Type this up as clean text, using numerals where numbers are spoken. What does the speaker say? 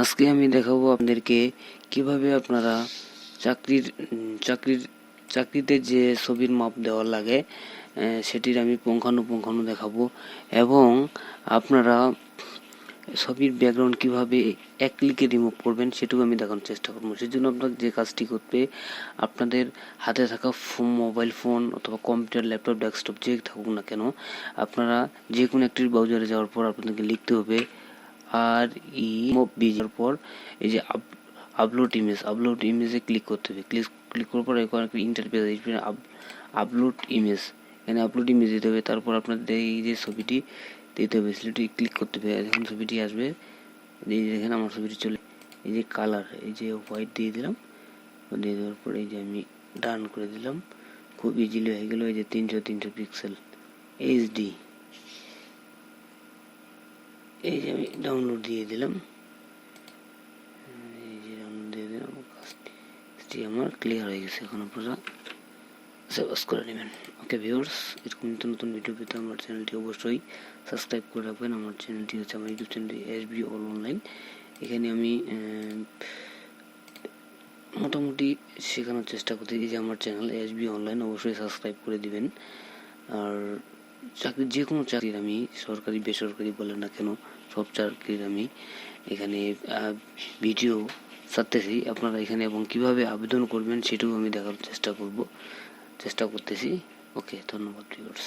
আজকে আমি দেখাবো আপনাদেরকে কিভাবে আপনারা চাকরিতে যে ছবির মাপ দেওয়া লাগে সেটির আমি পুঙ্খানুপুঙ্খানু দেখাবো এবং আপনারা ছবির ব্যাকগ্রাউন্ড কিভাবে এক ক্লিকে রিমুভ করবেন সেটুকু আমি দেখানোর চেষ্টা করবো। সেজন্য আপনাদের যে কাজটি করবে, আপনাদের হাতে থাকা মোবাইল ফোন অথবা কম্পিউটার, ল্যাপটপ, ডেস্কটপ যে থাকুক না কেন, আপনারা যে কোনো একটি ব্রাউজারে যাওয়ার পর আপনাদেরকে লিখতে হবে REMOVE পর এই যে আপলোড ইমেজে ক্লিক করতে হবে। ক্লিক করার পর একটা ইন্টারফেস আসবে, আপলোড ইমেজ, এখানে আপলোড ইমেজ দিতে হবে। তারপর আপনাদের এই যে ছবিটি দিতে হবে, সেটি ক্লিক করতে হবে। এখন ছবিটি আসবে, এই যে দেখেন আমার ছবিটি চলে, এই যে কালার, এই যে হোয়াইট দিয়ে দিলাম, দিয়ে দেওয়ার পর এই যে আমি ডান করে দিলাম, খুব ইজিলি হয়ে গেল। এই যে 300 পিক্সেল HD, এই যে আমি ডাউনলোড দিয়ে দিলাম, এই যে ডাউনলোড দিয়ে দিলাম, কাজটি আমার ক্লিয়ার হয়ে গেছে। এখন আপনারা সেভ করে নেবেন। ওকে ভিউয়ার্স, এরকম নতুন ভিডিও পেতে আমার চ্যানেলটি অবশ্যই সাবস্ক্রাইব করে রাখবেন। আমার চ্যানেলটি হচ্ছে আমার ইউটিউব চ্যানেলটি SB অল অনলাইন। এখানে আমি মোটামুটি শেখানোর চেষ্টা করতে, এই যে আমার চ্যানেল SB অনলাইন, অবশ্যই সাবস্ক্রাইব করে দিবেন। আর যে কোনো চাকরির আমি সরকারি বেসরকারি বলেন না কেন, সব চাকরির আমি এখানে ভিডিও ছাড়তেছি আপনারা এখানে, এবং কিভাবে আবেদন করবেন সেটাও আমি দেখার চেষ্টা করতেছি। ওকে, ধন্যবাদ ভিউয়ার্স।